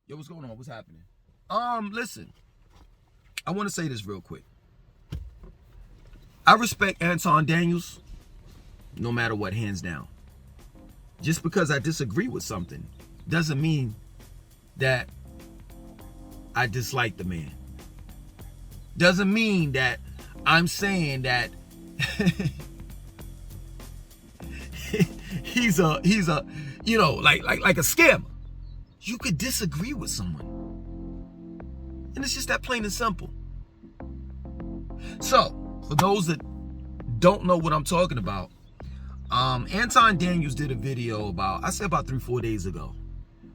Yo, what's going on? What's happening? Listen, I want to say this real quick. I respect Anton Daniels, no matter what, hands down. Just because I disagree with something doesn't mean that I dislike the man. Doesn't mean that I'm saying that he's a like a scammer. You could disagree with someone, and it's just that plain and simple. So, for those that don't know what I'm talking about, Anton Daniels did a video about 3-4 days ago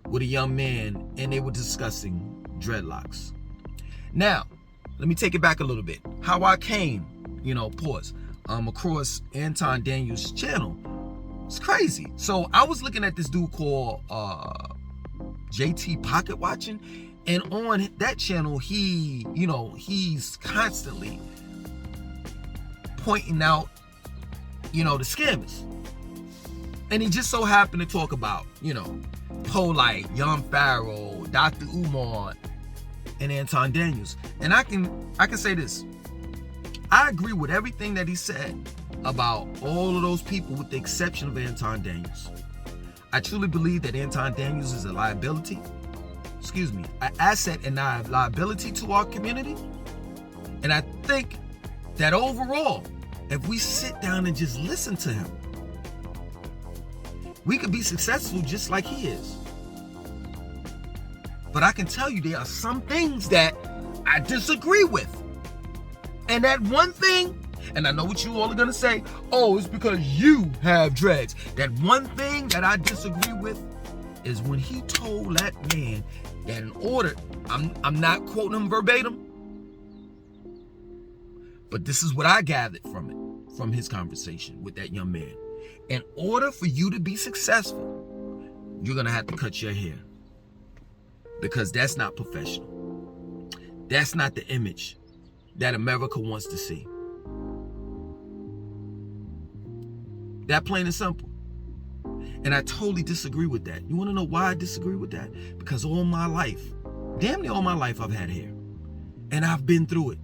with a young man, and they were discussing dreadlocks. Now, let me take it back a little bit. How I came, across Anton Daniels' channel. It's crazy. So I was looking at this dude called JT Pocket Watching, and on that channel, he's constantly pointing out, the scammers. And he just so happened to talk about, Polite, Young Pharaoh, Dr. Umar, and Anton Daniels. And I can say this. I agree with everything that he said about all of those people with the exception of Anton Daniels. I truly believe that Anton Daniels is an asset and not a liability to our community. And I think that overall, if we sit down and just listen to him, we could be successful just like he is. But I can tell you there are some things that I disagree with. And that one thing, and I know what you all are gonna say, oh, it's because you have dreads. That one thing that I disagree with is when he told that man that in order, I'm not quoting him verbatim, but this is what I gathered from his conversation with that young man. In order for you to be successful, you're gonna have to cut your hair. Because that's not professional. That's not the image that America wants to see. That plain and simple. And I totally disagree with that. You want to know why I disagree with that? Because all my life, damn near all my life, I've had hair. And I've been through it.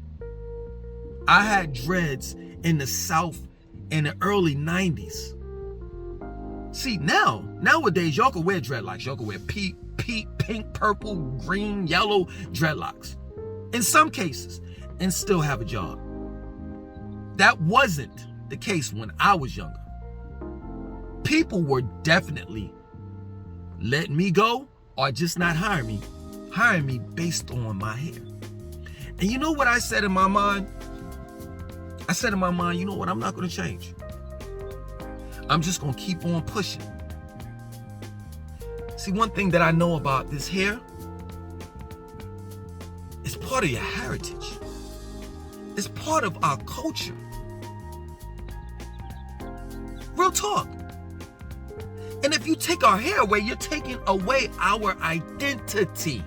I had dreads in the South in the early 90s. See, nowadays, y'all can wear dreadlocks. Y'all can wear pink, purple, green, yellow dreadlocks. In some cases, and still have a job. That wasn't the case when I was younger. People were definitely letting me go or just not hiring me based on my hair. And you know what I said in my mind? I said in my mind, you know what? I'm not going to change. I'm just going to keep on pushing. See, one thing that I know about this hair, it's part of your heritage. It's part of our culture. Real talk. And if you take our hair away, you're taking away our identity.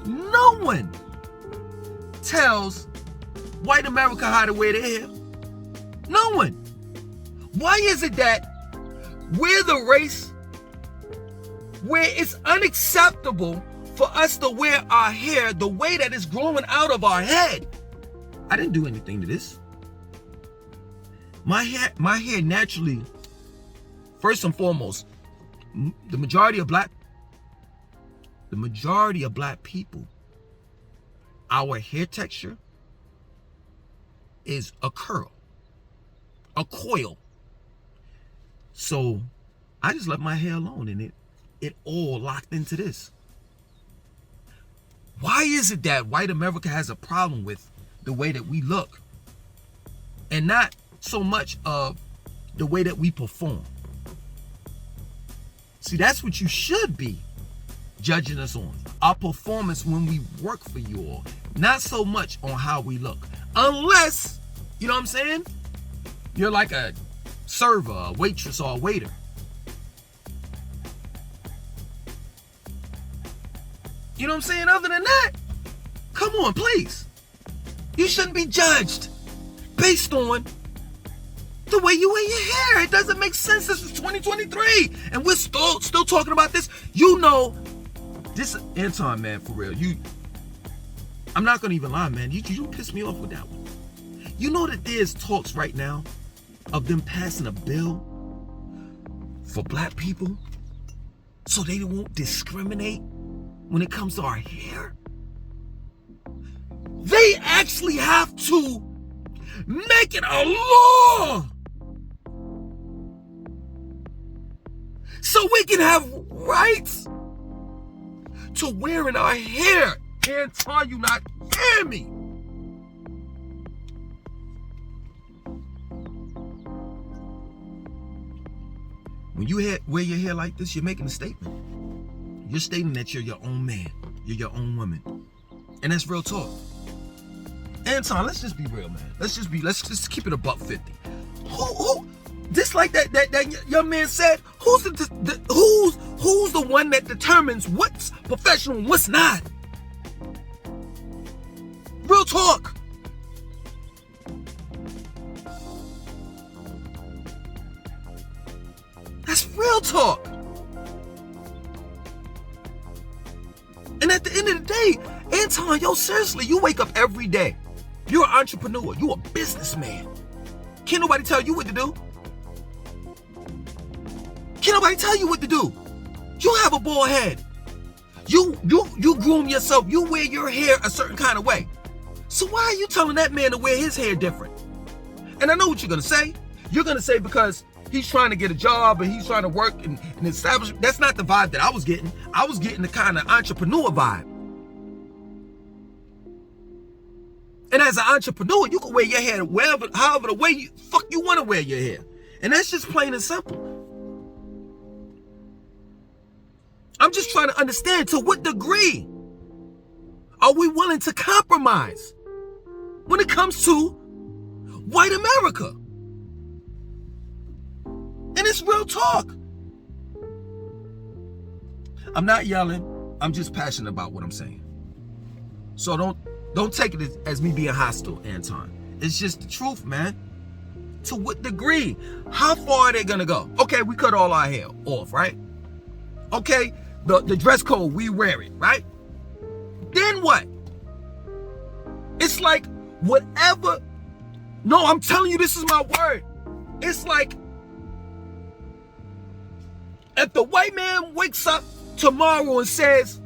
No one tells white America how to wear their hair. No one. Why is it that we're the race where it's unacceptable for us to wear our hair the way that it's growing out of our head? I didn't do anything to this. My hair naturally, first and foremost, the majority of black people, our hair texture is a curl, a coil. So I just left my hair alone, and it all locked into this. Why is it that white America has a problem with the way that we look and not so much of the way that we perform? See, that's what you should be judging us on. Our performance when we work for you all. Not so much on how we look. Unless, you know what I'm saying? You're like a server, a waitress, or a waiter. You know what I'm saying? Other than that, come on, please. You shouldn't be judged based on The way you wear your hair, it doesn't make sense. This is 2023, and we're still talking about this. You know, this Anton, man, for real. I'm not gonna even lie, man. You pissed me off with that one. You know that there's talks right now of them passing a bill for black people so they won't discriminate when it comes to our hair. They actually have to make it a law so we can have rights to wearing our hair. Anton, you not hear me? When you wear your hair like this, you're making a statement. You're stating that you're your own man. You're your own woman. And that's real talk. Anton, let's just be real, man. Let's just keep it $1.50. Who just like that young man said, who's the one that determines what's professional and what's not? Real talk. That's real talk. And at the end of the day, Anton, yo, seriously, you wake up every day. You're an entrepreneur. You're a businessman. Can't nobody tell you what to do. Can't nobody tell you what to do. You have a bald head. You groom yourself. You wear your hair a certain kind of way. So why are you telling that man to wear his hair different? And I know what you're going to say. You're going to say because he's trying to get a job and he's trying to work and establish. That's not the vibe that I was getting. I was getting the kind of entrepreneur vibe. And as an entrepreneur, you can wear your hair however the way you want to wear your hair. And that's just plain and simple. I'm just trying to understand, to what degree are we willing to compromise when it comes to white America? And it's real talk. I'm not yelling. I'm just passionate about what I'm saying. So don't take it as me being hostile, Anton. It's just the truth, man. To what degree? How far are they gonna go? Okay, we cut all our hair off, right? Okay, the dress code, we wear it, right? Then what? It's like whatever. No, I'm telling you, this is my word. It's like if the white man wakes up tomorrow and says,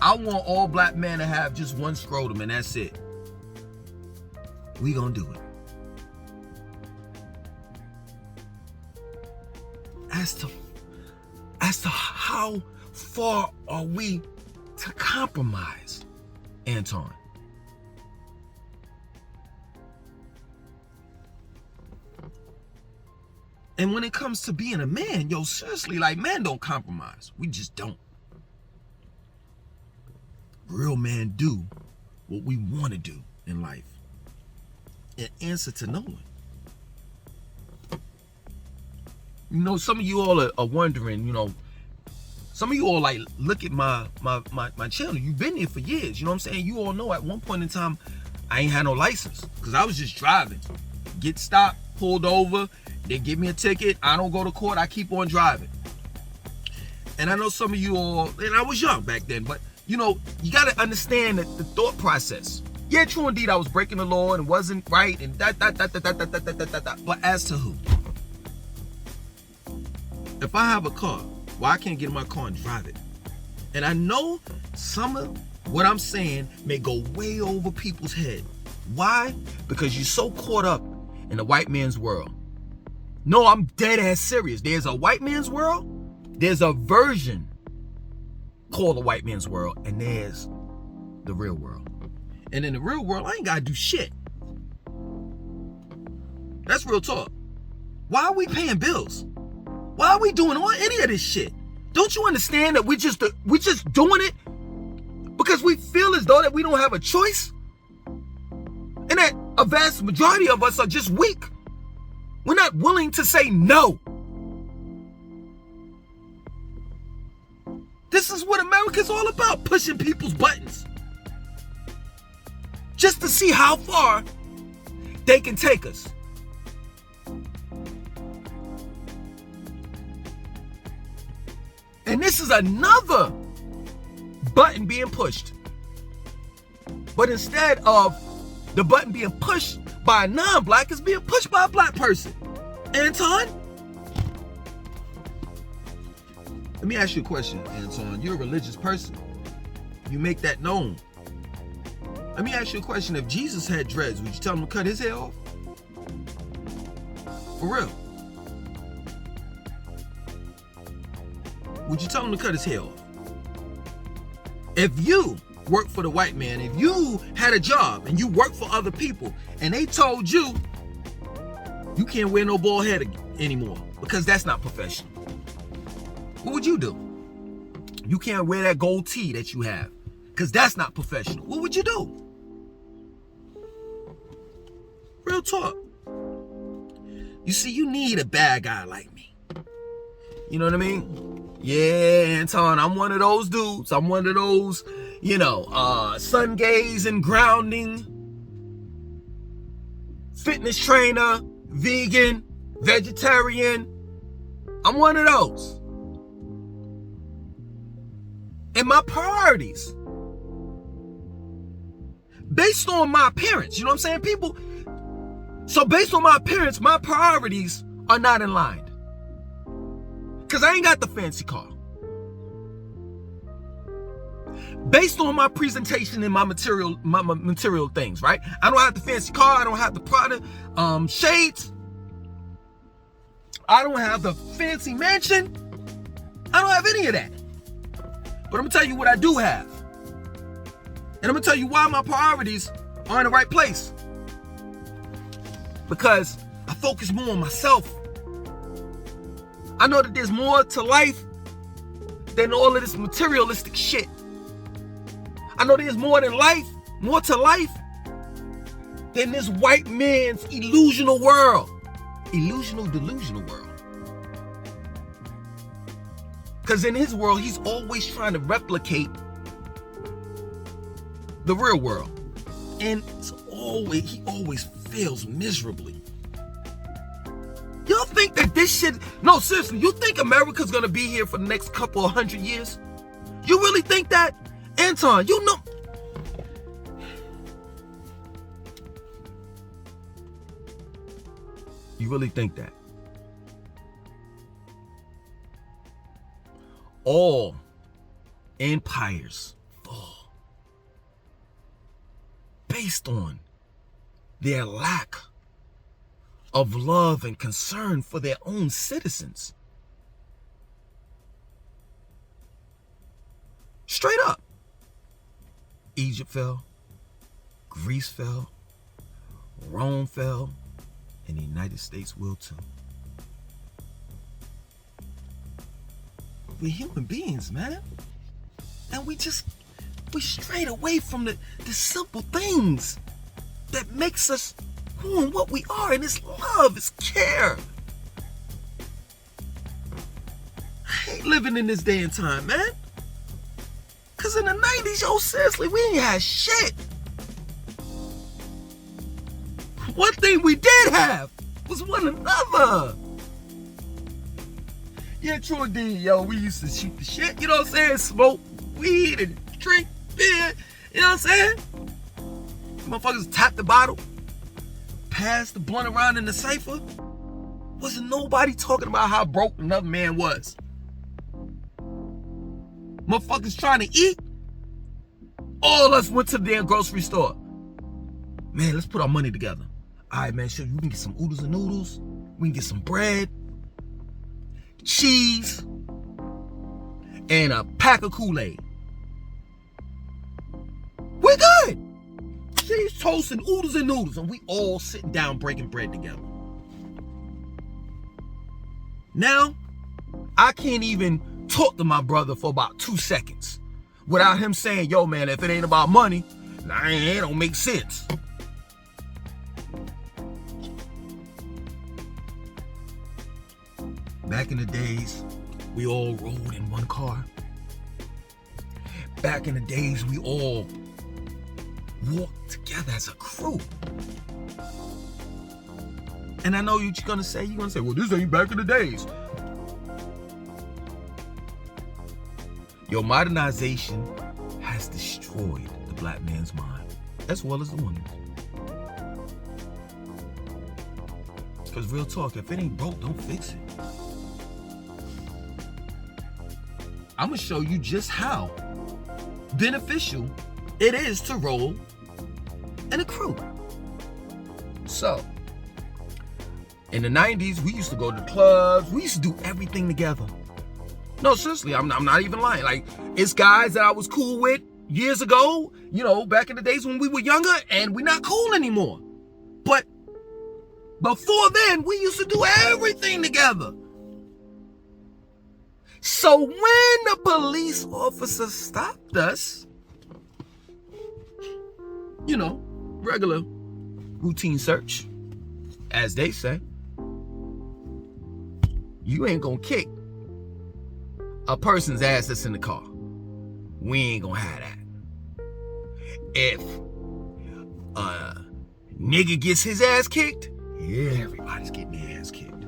I want all black men to have just one scrotum and that's it, we gonna do it. As to how far are we to compromise, Anton? And when it comes to being a man, yo, seriously, like, men don't compromise. We just don't. Real men do what we want to do in life in answer to no one. You know, some of you all are wondering, you know, some of you all like, look at my channel. You've been here for years. You know what I'm saying? You all know at one point in time, I ain't had no license because I was just driving. Get stopped, pulled over, they give me a ticket. I don't go to court. I keep on driving. And I know some of you all, and I was young back then, but you know, you got to understand the thought process. Yeah, true indeed, I was breaking the law and wasn't right and that. But as to who? If I have a car, why I can't get in my car and drive it? And I know some of what I'm saying may go way over people's head. Why? Because you're so caught up in the white man's world. No, I'm dead ass serious. There's a white man's world. There's a version called the white man's world. And there's the real world. And in the real world, I ain't got to do shit. That's real talk. Why are we paying bills? Why are we doing any of this shit? Don't you understand that we just doing it because we feel as though that we don't have a choice? And that a vast majority of us are just weak. We're not willing to say no. This is what America's all about, pushing people's buttons. Just to see how far they can take us. And this is another button being pushed. But instead of the button being pushed by a non-black, it's being pushed by a black person. Anton? Let me ask you a question, Anton. You're a religious person. You make that known. Let me ask you a question. If Jesus had dreads, would you tell him to cut his hair off? For real? Would you tell him to cut his hair off? If you worked for the white man, if you had a job and you worked for other people and they told you you can't wear no bald head anymore because that's not professional, what would you do? You can't wear that gold tee that you have because that's not professional. What would you do? Real talk. You see, you need a bad guy like me. You know what I mean? Yeah, Anton, I'm one of those dudes. I'm one of those, sun gazing, grounding, fitness trainer, vegan, vegetarian. I'm one of those. And my priorities, based on my appearance, you know what I'm saying, people? So based on my appearance, my priorities are not in line. Because I ain't got the fancy car. Based on my presentation and my material things, right? I don't have the fancy car. I don't have the Prada shades. I don't have the fancy mansion. I don't have any of that. But I'm going to tell you what I do have. And I'm going to tell you why my priorities are in the right place. Because I focus more on myself. I know that there's more to life than all of this materialistic shit. I know there's more to life than this white man's delusional world. Delusional world. Because in his world, he's always trying to replicate the real world. And he always fails miserably. Y'all think that this shit... No, seriously, you think America's gonna be here for the next couple of 100 years? You really think that? Anton, you know... You really think that? All empires fall based on their lack of love and concern for their own citizens. Straight up. Egypt fell, Greece fell, Rome fell, and the United States will too. We're human beings, man. And we strayed away from the simple things that makes us who and what we are, and it's love, it's care. I ain't living in this day and time, man. Cause in the 90s, yo, seriously, we ain't had shit. One thing we did have was one another. Yeah, true indeed, yo. We used to shoot the shit, you know what I'm saying? Smoke weed and drink beer, you know what I'm saying? Motherfuckers tap the bottle, pass the blunt around in the cypher. Wasn't nobody talking about how broke another man was. Motherfuckers trying to eat. All of us went to the damn grocery store. Man, let's put our money together. All right, man, sure, we can get some oodles and noodles. We can get some bread, cheese, and a pack of Kool-Aid. We're good. Cheese, toast, and oodles and noodles, and we all sitting down breaking bread together. Now, I can't even talk to my brother for about 2 seconds without him saying, yo, man, if it ain't about money, it don't make sense. Back in the days, we all rode in one car. Back in the days, we all walked together as a crew. And I know you're gonna say, well, this ain't back in the days. Your modernization has destroyed the black man's mind, as well as the woman's. Because real talk, if it ain't broke, don't fix it. I'm gonna show you just how beneficial it is to roll in a crew. So, in the 90s, we used to go to clubs. We used to do everything together. No, seriously, I'm not even lying. Like, it's guys that I was cool with years ago, back in the days when we were younger, and we're not cool anymore. But before then, we used to do everything together. So when the police officer stopped us, regular routine search, as they say, you ain't gonna kick a person's ass that's in the car. We ain't gonna have that. If a nigga gets his ass kicked, everybody's getting their ass kicked.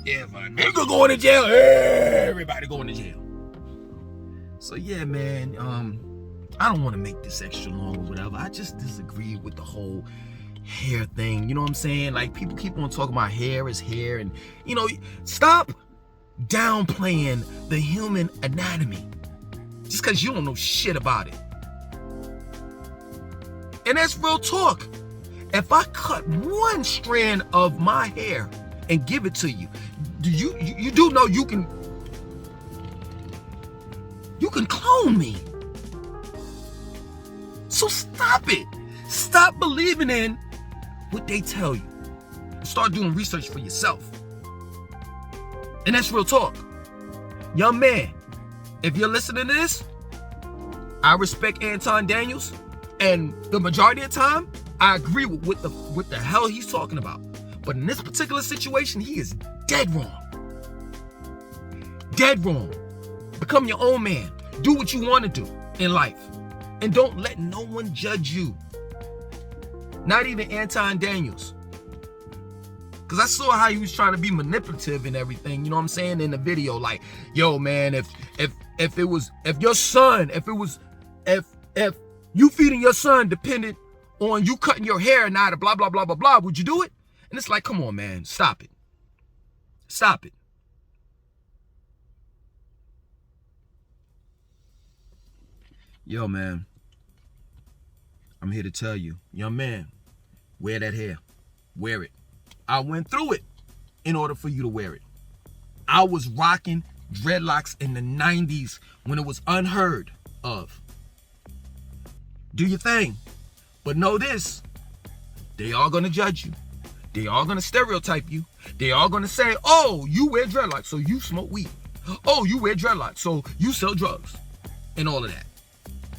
If a nigga going to jail, everybody going to jail. So yeah, man, I don't want to make this extra long or whatever. I just disagree with the whole hair thing. You know what I'm saying? Like, people keep on talking about hair is hair, and stop downplaying the human anatomy just because you don't know shit about it. And that's real talk. If I cut one strand of my hair and give it to you, you do know you can clone me. So stop it. Stop believing in what they tell you. Start doing research for yourself. And that's real talk. Young man, if you're listening to this, I respect Anton Daniels, and the majority of the time, I agree with what the hell he's talking about. But in this particular situation, he is dead wrong. Dead wrong. Become your own man. Do what you want to do in life. And don't let no one judge you. Not even Anton Daniels. Because I saw how he was trying to be manipulative and everything, you know what I'm saying, in the video. Like, yo, man, if you feeding your son depended on you cutting your hair and not a blah, blah, blah, blah, blah, would you do it? And it's like, come on, man, stop it. Stop it. Yo, man, I'm here to tell you, young man, wear that hair. Wear it. I went through it in order for you to wear it. I was rocking dreadlocks in the 90s when it was unheard of. Do your thing. But know this, they are going to judge you. They are going to stereotype you. They are going to say, oh, you wear dreadlocks, so you smoke weed. Oh, you wear dreadlocks, so you sell drugs. And all of that.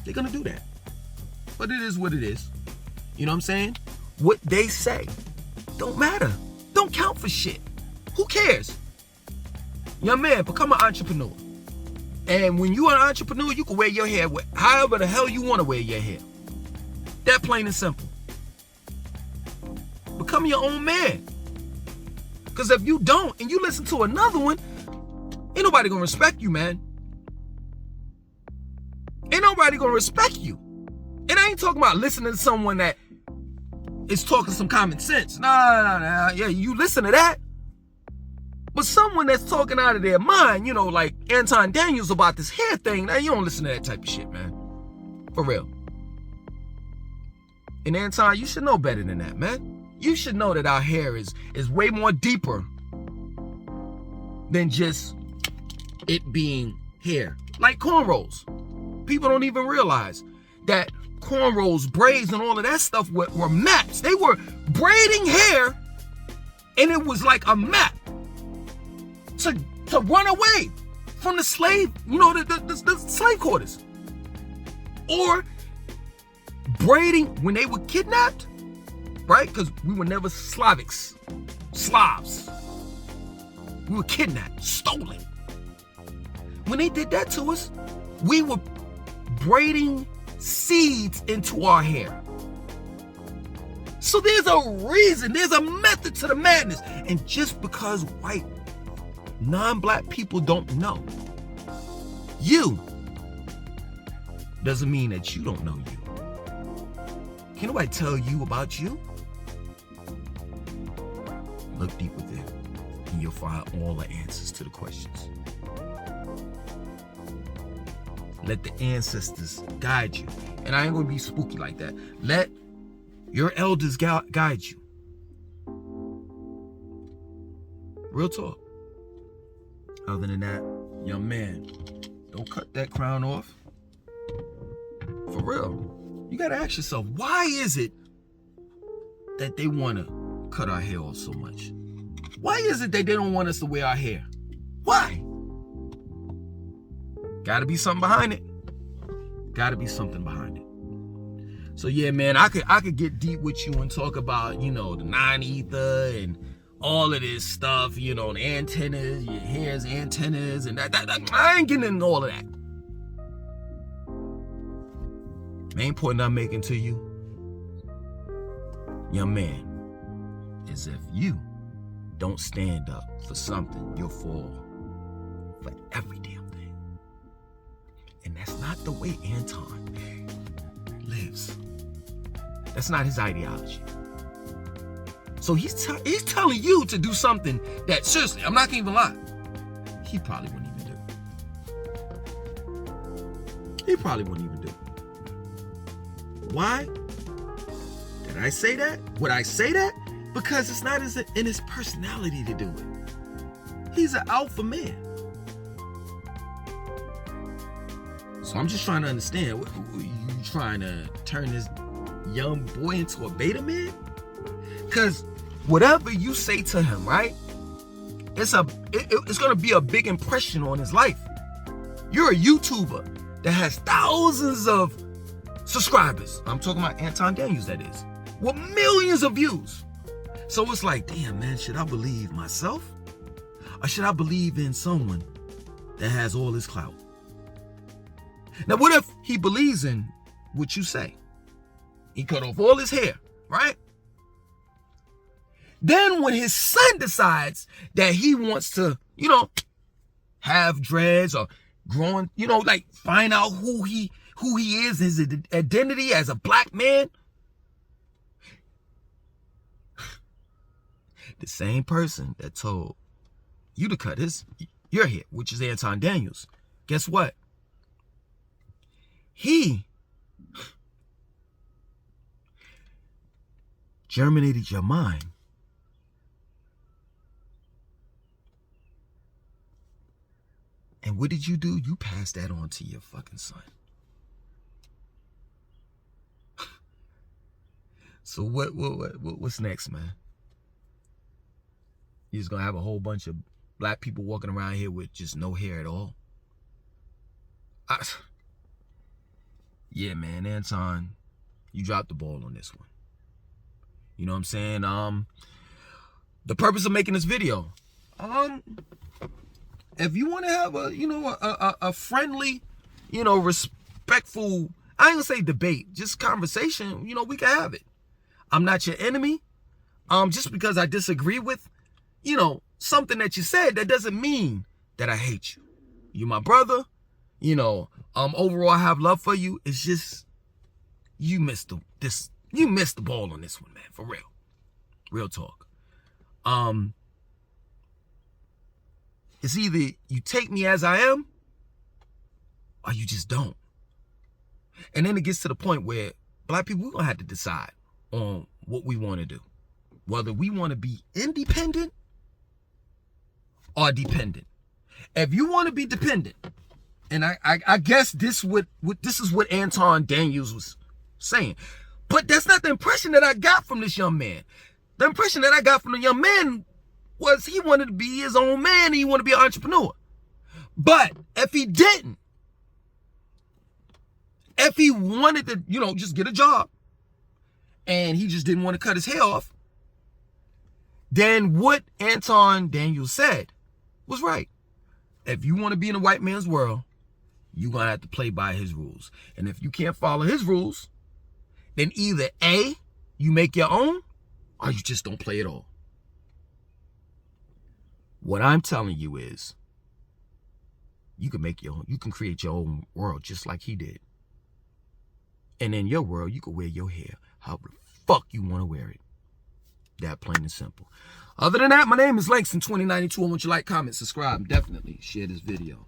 They're going to do that. But it is what it is. You know what I'm saying? What they say don't matter. Don't count for shit. Who cares? Young man, become an entrepreneur. And when you're an entrepreneur, you can wear your hair however the hell you want to wear your hair. That plain and simple. Become your own man. Because if you don't and you listen to another one, ain't nobody gonna respect you, man. Ain't nobody gonna respect you. And I ain't talking about listening to someone that is talking some common sense. Nah. Yeah, you listen to that. But someone that's talking out of their mind, like Anton Daniels about this hair thing, now you don't listen to that type of shit, man. For real. And Anton, you should know better than that, man. You should know that our hair is way more deeper than just it being hair. Like cornrows. People don't even realize that cornrows, braids, and all of that stuff were maps. They were braiding hair, and it was like a map to run away from the slave, the slave quarters. Or braiding when they were kidnapped, right? Because we were never Slavs. We were kidnapped, stolen. When they did that to us, we were braiding seeds into our hair. So there's a reason, there's a method to the madness. And just because white, non-black people don't know you, doesn't mean that you don't know you. Can nobody tell you about you? Look deep within, and you'll find all the answers to the questions. Let the ancestors guide you. And I ain't gonna be spooky like that. Let your elders guide you. Real talk. Other than that, young man, don't cut that crown off. For real. You gotta ask yourself, why is it that they wanna cut our hair off so much? Why is it that they don't want us to wear our hair? Why? Gotta be something behind it. Gotta be something behind it. So yeah, man, I could get deep with you and talk about, the non-ether and all of this stuff, the antennas, your hair's antennas, and that. I ain't getting into all of that. Main point I'm making to you, young man, is if you don't stand up for something, you'll fall for every damn thing. And that's not the way Anton lives. That's not his ideology. So he's telling you to do something that, seriously, I'm not gonna even lie, he probably wouldn't even do. He probably wouldn't even do. Why did I say that? Would I say that? Because it's not in his personality to do it. He's an alpha man. So I'm just trying to understand, you trying to turn this young boy into a beta man? Because whatever you say to him, right? It's gonna be a big impression on his life. You're a YouTuber that has thousands of subscribers. I'm talking about Anton Daniels, that is. With millions of views. So it's like, damn, man, should I believe myself? Or should I believe in someone that has all this clout? Now, what if he believes in what you say? He cut off all his hair, right? Then when his son decides that he wants to, have dreads or growing, find out who he is, his identity as a black man. The same person that told you to cut your hair, which is Anton Daniels, guess what? He germinated your mind. And what did you do? You passed that on to your fucking son. So what's next, man? You just gonna have a whole bunch of black people walking around here with just no hair at all? Yeah, man, Anton, you dropped the ball on this one. You know what I'm saying? The purpose of making this video, if you want to have a friendly, respectful, I ain't gonna say debate, just conversation, we can have it. I'm not your enemy. Just because I disagree with, something that you said, that doesn't mean that I hate you. You're my brother. Overall, I have love for you. It's just you missed the ball on this one, man. For real, real talk. It's either you take me as I am, or you just don't. And then it gets to the point where black people, we're gonna have to decide on what we want to do, whether we want to be independent or dependent. If you want to be dependent, and I guess this is what Anton Daniels was saying, but that's not the impression that I got from this young man. The impression that I got from the young man was he wanted to be his own man and he wanted to be an entrepreneur. But if he didn't, if he wanted to, just get a job and he just didn't want to cut his hair off, then what Anton Daniels said was right. If you want to be in a white man's world, you're going to have to play by his rules. And if you can't follow his rules, then either A, You make your own, or you just don't play at all. What I'm telling you is, you can make your own, you can create your own world just like he did. And in your world, you can wear your hair however the fuck you want to wear it. That plain and simple. Other than that, my name is Langston 2092. I want you to like, comment, subscribe, and definitely share this video.